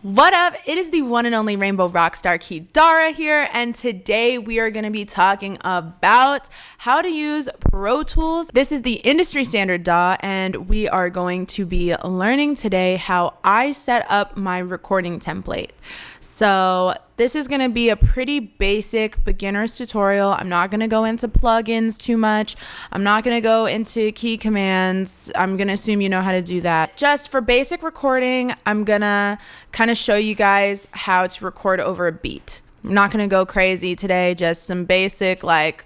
What up? It is the one and only Rainbow Rockstar Kidarah here, and today we are going to be talking about how to use Pro Tools. This is the industry standard DAW, and we are going to be learning today how I set up my recording template. So this is going to be a pretty basic beginner's tutorial. I'm not going to go into plugins too much. I'm not going to go into key commands. I'm going to assume you know how to do that. Just for basic recording, I'm going to kind of show you guys how to record over a beat. I'm not going to go crazy today, just some basic, like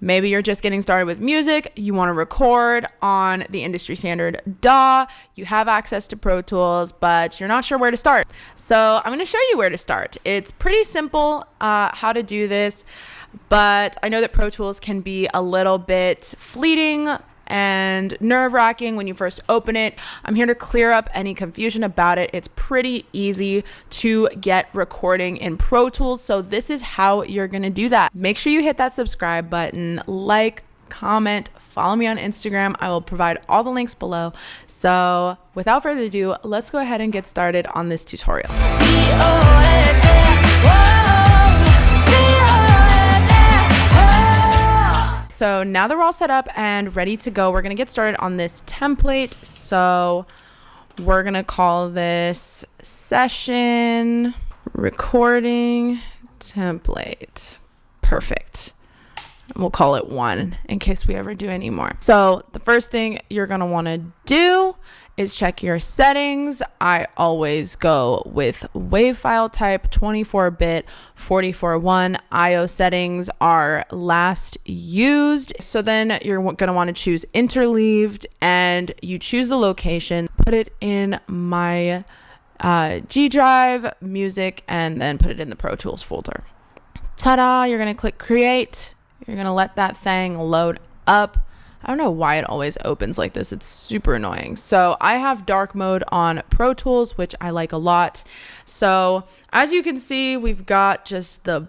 maybe you're just getting started with music, you want to record on the industry standard DAW, you have access to Pro Tools, but you're not sure where to start. So I'm going to show you where to start. It's pretty simple how to do this, but I know that Pro Tools can be a little bit fleeting and nerve-wracking when you first open it. I'm here to clear up any confusion about it. It's pretty easy to get recording in Pro Tools, so this is how you're gonna do that. Make sure you hit that subscribe button, like, comment, follow me on Instagram. I will provide all the links below. So without further ado, let's go ahead and get started on this tutorial. So now that we're all set up and ready to go, we're going to get started on this template. So we're going to call this session recording template. Perfect. We'll call it 1 in case we ever do any more. So the first thing you're going to want to do is check your settings. I always go with wave file type 24-bit 44.1. IO settings are last used. So then you're going to want to choose interleaved and you choose the location, put it in my G drive, music, and then put it in the Pro Tools folder. Ta-da! You're going to click create. You're going to let that thing load up. I don't know why it always opens like this. It's super annoying. So I have dark mode on Pro Tools, which I like a lot. So as you can see, we've got just the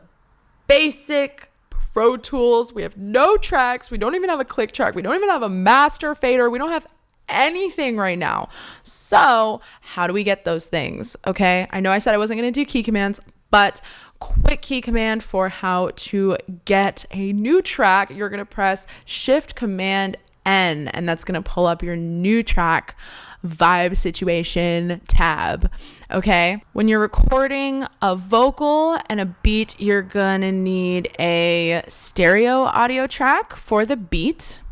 basic Pro Tools. We have no tracks. We don't even have a click track. We don't even have a master fader. We don't have anything right now. So how do we get those things? Okay. I know I said I wasn't going to do key commands, but quick key command for how to get a new track. You're going to press Shift Command N, and that's going to pull up your new track vibe situation tab. Okay. When you're recording a vocal and a beat, you're going to need a stereo audio track for the beat.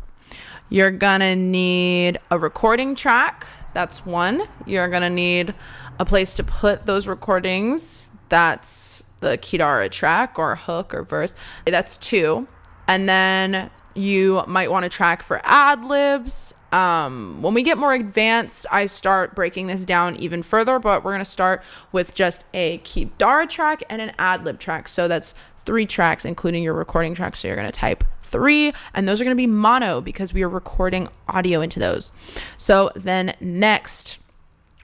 You're going to need a recording track. That's 1. You're going to need a place to put those recordings. That's the Kidarah track or hook or verse. That's 2. And then you might want a track for ad-libs. When we get more advanced, I start breaking this down even further, but we're going to start with just a Kidarah track and an ad-lib track. So that's 3 tracks, including your recording track. So you're going to type 3, and those are going to be mono because we are recording audio into those. So then next,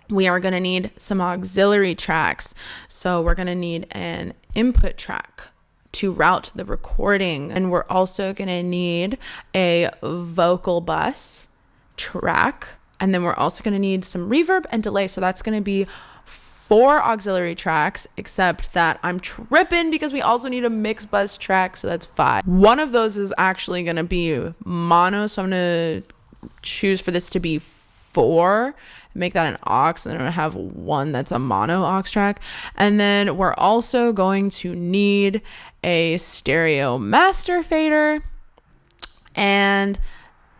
we are going to need some auxiliary tracks. So we're going to need an input track to route the recording. And we're also going to need a vocal bus track. And then we're also going to need some reverb and delay. So that's going to be 4 auxiliary tracks, except that I'm tripping because we also need a mix bus track. So that's 5. One of those is actually going to be mono. So I'm going to choose for this to be 4, make that an aux, and then I have 1 that's a mono aux track. And then we're also going to need a stereo master fader. And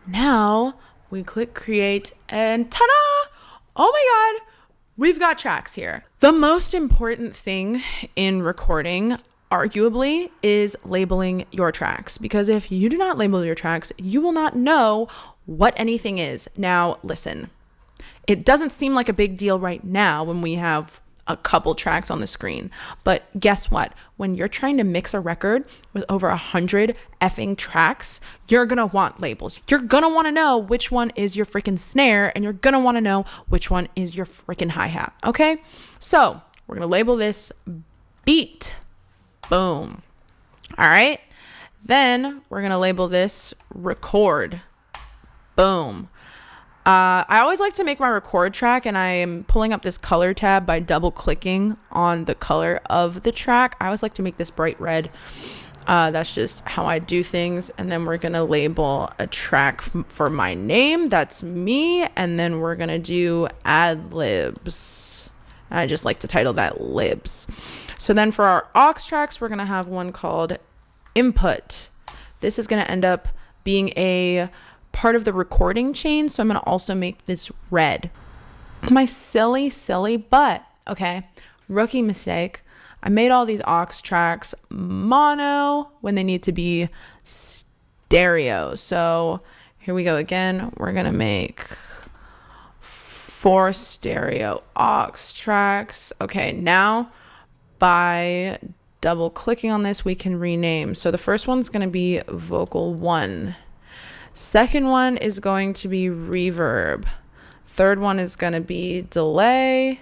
now we click create and ta-da! Oh my God, we've got tracks here. The most important thing in recording, arguably, is labeling your tracks, because if you do not label your tracks, you will not know what anything is. Now, listen, it doesn't seem like a big deal right now when we have a couple tracks on the screen, but guess what? When you're trying to mix a record with over 100 effing tracks, you're gonna want labels. You're gonna want to know which one is your freaking snare, and you're gonna want to know which one is your freaking hi-hat. Okay, so we're gonna label this beat. Boom. All right, then we're gonna label this record. Boom. I always like to make my record track, and I am pulling up this color tab by double clicking on the color of the track. I always like to make this bright red. That's just how I do things. And then we're going to label a track for my name. That's me. And then we're going to do ad libs. I just like to title that libs. So then for our aux tracks, we're going to have one called input. This is going to end up being a part of the recording chain. So I'm going to also make this red. My silly butt. Okay. Rookie mistake. I made all these aux tracks mono when they need to be stereo. So here we go again. We're going to make 4 stereo aux tracks. Okay. Now by double clicking on this, we can rename. So the first one's going to be vocal 1. Second one is going to be reverb. Third one is going to be delay.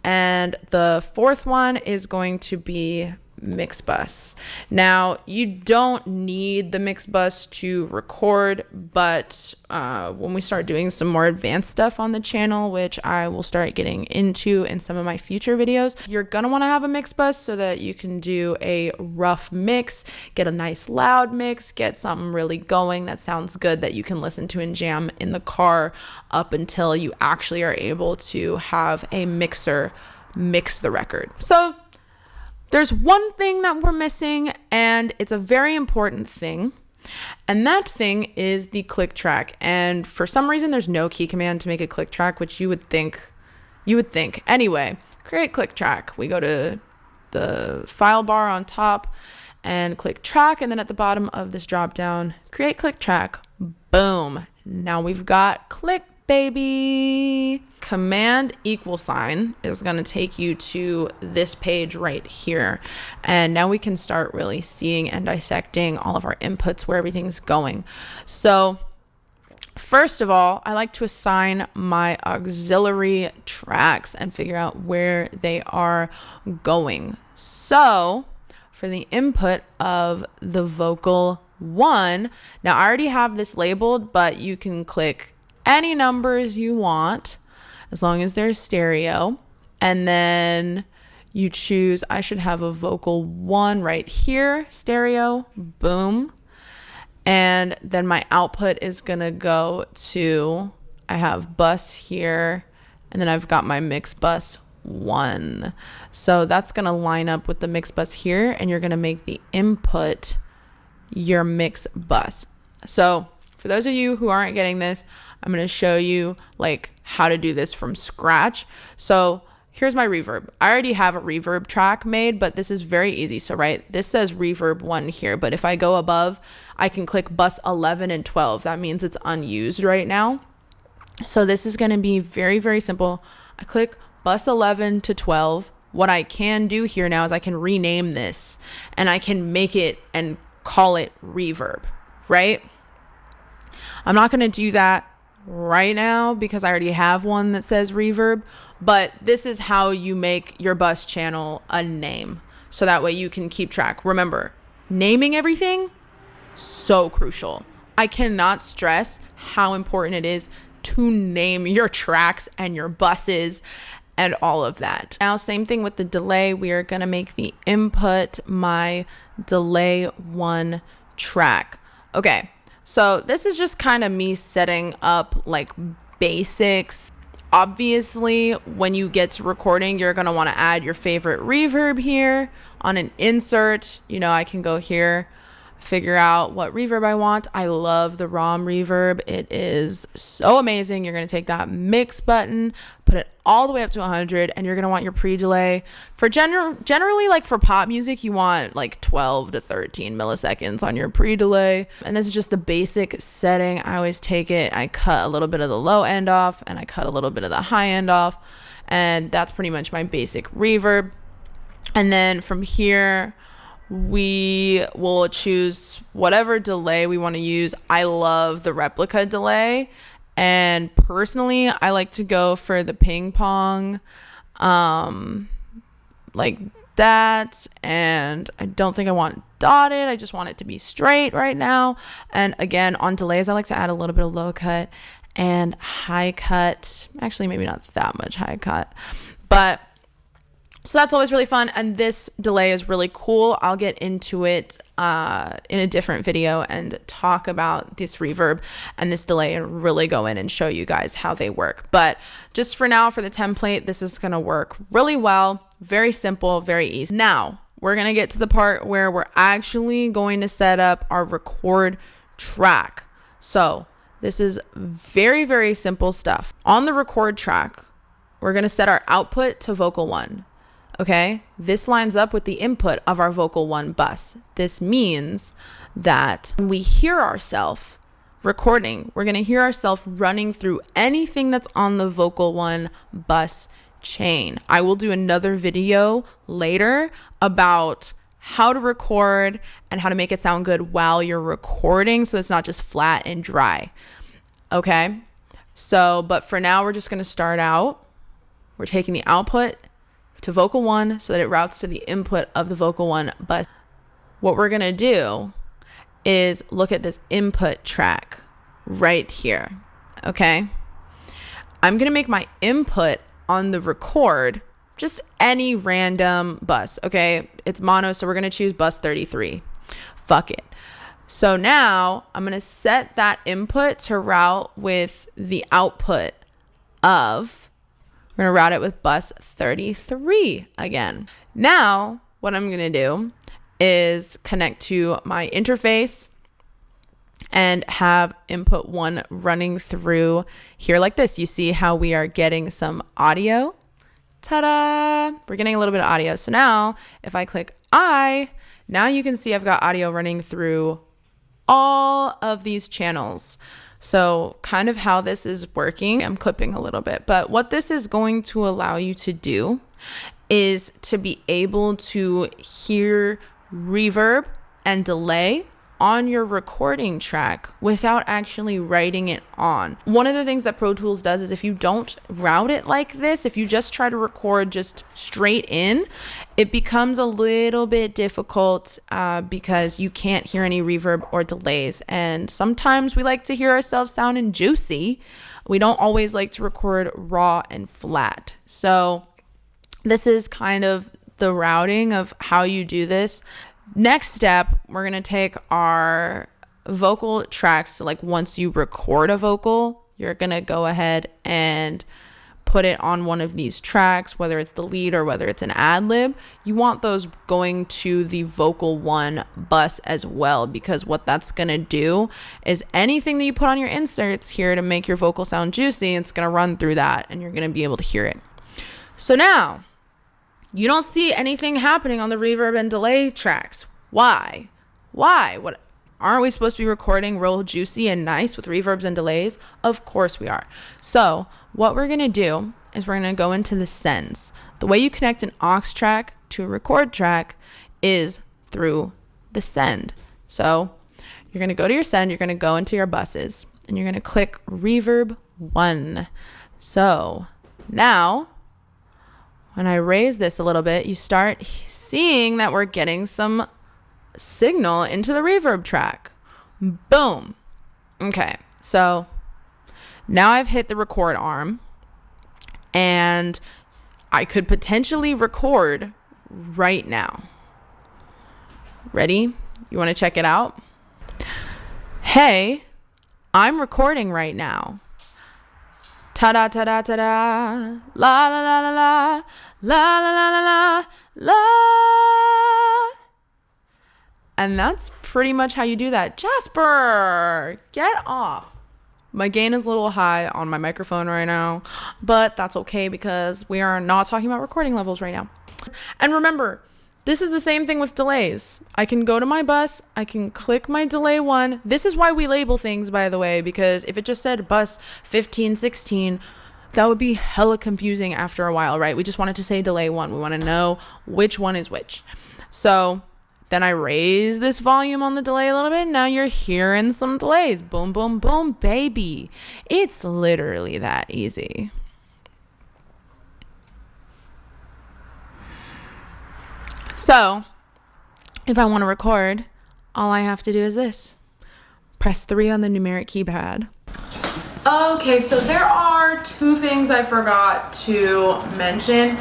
And the fourth one is going to be mix bus. Now, you don't need the mix bus to record, but when we start doing some more advanced stuff on the channel, which I will start getting into in some of my future videos, you're gonna want to have a mix bus so that you can do a rough mix, get a nice loud mix, get something really going that sounds good that you can listen to and jam in the car up until you actually are able to have a mixer mix the record. So there's one thing that we're missing, and it's a very important thing, and that thing is the click track. And for some reason, there's no key command to make a click track, which you would think. Anyway, create click track. We go to the file bar on top and click track, and then at the bottom of this drop down, create click track. Boom. Now we've got click, baby. Command =, is going to take you to this page right here. And now we can start really seeing and dissecting all of our inputs, where everything's going. So first of all, I like to assign my auxiliary tracks and figure out where they are going. So for the input of the vocal 1, now I already have this labeled, but you can click any numbers you want as long as they're stereo. And then you choose, I should have a vocal 1 right here, stereo, boom. And then my output is gonna go to, I have bus here, and then I've got my mix bus 1. So that's gonna line up with the mix bus here, and you're gonna make the input your mix bus. So for those of you who aren't getting this, I'm going to show you like how to do this from scratch. So here's my reverb. I already have a reverb track made, but this is very easy. So this says reverb 1 here, but if I go above, I can click bus 11 and 12. That means it's unused right now. So this is going to be very, very simple. I click bus 11 to 12. What I can do here now is I can rename this, and I can make it and call it reverb, right? I'm not going to do that right now because I already have one that says reverb, but this is how you make your bus channel a name, so that way you can keep track. Remember, naming everything, so crucial. I cannot stress how important it is to name your tracks and your buses and all of that. Now, same thing with the delay. We are going to make the input my delay 1 track. Okay. So this is just kind of me setting up like basics. Obviously, when you get to recording, you're going to want to add your favorite reverb here on an insert. I can go here, figure out what reverb I want. I love the ROM reverb. It is so amazing. You're going to take that mix button, put it all the way up to 100, and you're going to want your pre-delay. For generally, like for pop music, you want like 12 to 13 milliseconds on your pre-delay. And this is just the basic setting. I always take it, I cut a little bit of the low end off, and I cut a little bit of the high end off. And that's pretty much my basic reverb. And then from here, we will choose whatever delay we want to use. I love the replica delay, and personally I like to go for the ping pong like that, and I don't think I want dotted. I just want it to be straight right now. And again, on delays, I like to add a little bit of low cut and high cut. Actually, maybe not that much high cut, but so that's always really fun. And this delay is really cool. I'll get into it in a different video and talk about this reverb and this delay and really go in and show you guys how they work. But just for now, for the template, this is going to work really well. Very simple, very easy. Now, we're going to get to the part where we're actually going to set up our record track. So this is very, very simple stuff. On the record track, we're going to set our output to vocal 1. Okay, this lines up with the input of our vocal 1 bus. This means that when we hear ourselves recording, we're going to hear ourselves running through anything that's on the vocal 1 bus chain. I will do another video later about how to record and how to make it sound good while you're recording, so it's not just flat and dry. Okay, so but for now, we're just going to start out. We're taking the output to vocal 1 so that it routes to the input of the vocal 1 bus. What we're going to do is look at this input track right here. Okay, I'm going to make my input on the record just any random bus. Okay, it's mono, so we're going to choose bus 33. Fuck it. So now I'm going to set that input to route with the output of, we're going to route it with bus 33 again. Now, what I'm going to do is connect to my interface and have input 1 running through here like this. You see how we are getting some audio? Ta-da! We're getting a little bit of audio. So now, if I click I, now you can see I've got audio running through all of these channels. So kind of how this is working, I'm clipping a little bit, but what this is going to allow you to do is to be able to hear reverb and delay on your recording track without actually writing it on. One of the things that Pro Tools does is if you don't route it like this, if you just try to record just straight in, it becomes a little bit difficult because you can't hear any reverb or delays. And sometimes we like to hear ourselves sounding juicy. We don't always like to record raw and flat. So this is kind of the routing of how you do this. Next step, we're going to take our vocal tracks. So like once you record a vocal, you're going to go ahead and put it on one of these tracks, whether it's the lead or whether it's an ad lib. You want those going to the vocal 1 bus as well, because what that's going to do is anything that you put on your inserts here to make your vocal sound juicy, it's going to run through that and you're going to be able to hear it. So now, you don't see anything happening on the reverb and delay tracks. Why? What? Aren't we supposed to be recording real juicy and nice with reverbs and delays? Of course we are. So what we're going to do is we're going to go into the sends. The way you connect an aux track to a record track is through the send. So you're going to go to your send, you're going to go into your buses, and you're going to click reverb 1. So now, when I raise this a little bit, you start seeing that we're getting some signal into the reverb track. Boom. Okay, so now I've hit the record arm and I could potentially record right now. Ready? You want to check it out? Hey, I'm recording right now. Ta-da, ta-da, ta-da, la, la, la, la, la, la, la, la, la, la. And that's pretty much how you do that. Jasper, get off. My gain is a little high on my microphone right now, but that's okay because we are not talking about recording levels right now. And remember, this is the same thing with delays. I can go to my bus, I can click my delay 1. This is why we label things, by the way, because if it just said bus 15, 16, that would be hella confusing after a while, right? We just wanted to say delay 1. We want to know which one is which. So then I raise this volume on the delay a little bit. Now you're hearing some delays. Boom, boom, boom, baby. It's literally that easy. So if I want to record, all I have to do is this. Press 3 on the numeric keypad. Okay, so there are two things I forgot to mention.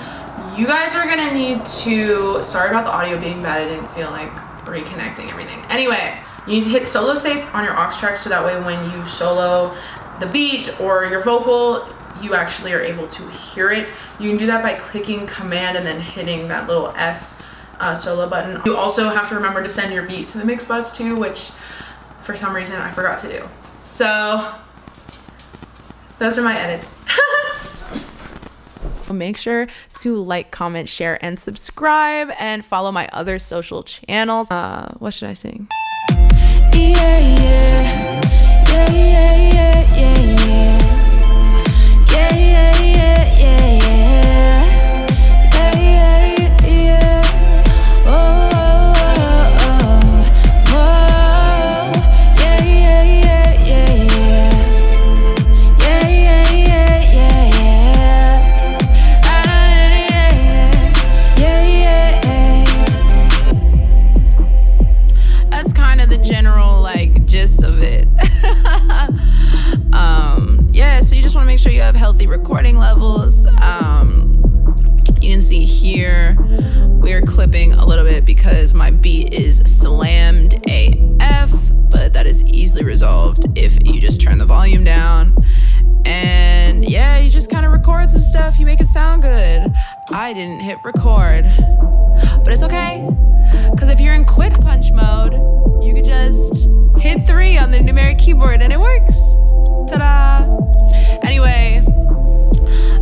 You guys are gonna need to, sorry about the audio being bad, I didn't feel like reconnecting everything. Anyway, you need to hit solo safe on your aux track so that way when you solo the beat or your vocal, you actually are able to hear it. You can do that by clicking command and then hitting that little S solo button. You also have to remember to send your beat to the mix bus too, which for some reason I forgot to do. So those are my edits. Make sure to like, comment, share, and subscribe, and follow my other social channels. What should I sing? Yeah, yeah, yeah, yeah, yeah, yeah, yeah. Yeah, yeah, yeah, yeah, yeah. Yeah, yeah, yeah. Oh, oh, oh, oh. Yeah, yeah, yeah, yeah, yeah. Yeah, yeah, yeah, yeah, yeah. Yeah, yeah. That's kind of the general, like, gist of it. Yeah, so you just want to make sure you have healthy recording levels. You can see here we're clipping a little bit because my beat is slammed AF, but that is easily resolved if you just turn the volume down. And yeah, you just kind of record some stuff, you make it sound good. I didn't hit record, but it's okay, because if you're in quick punch mode, you could just hit 3 on the numeric keyboard and it works. Ta-da! Anyway,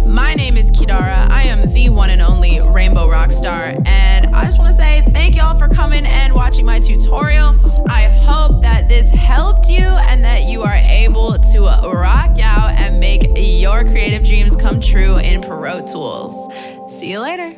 my name is Kidarah. I am the one and only Rainbow Rockstar, and I just want to say thank y'all for coming and watching my tutorial. I hope that this helped you and that you are able to rock out and make your creative dreams come true in Pro Tools. See you later.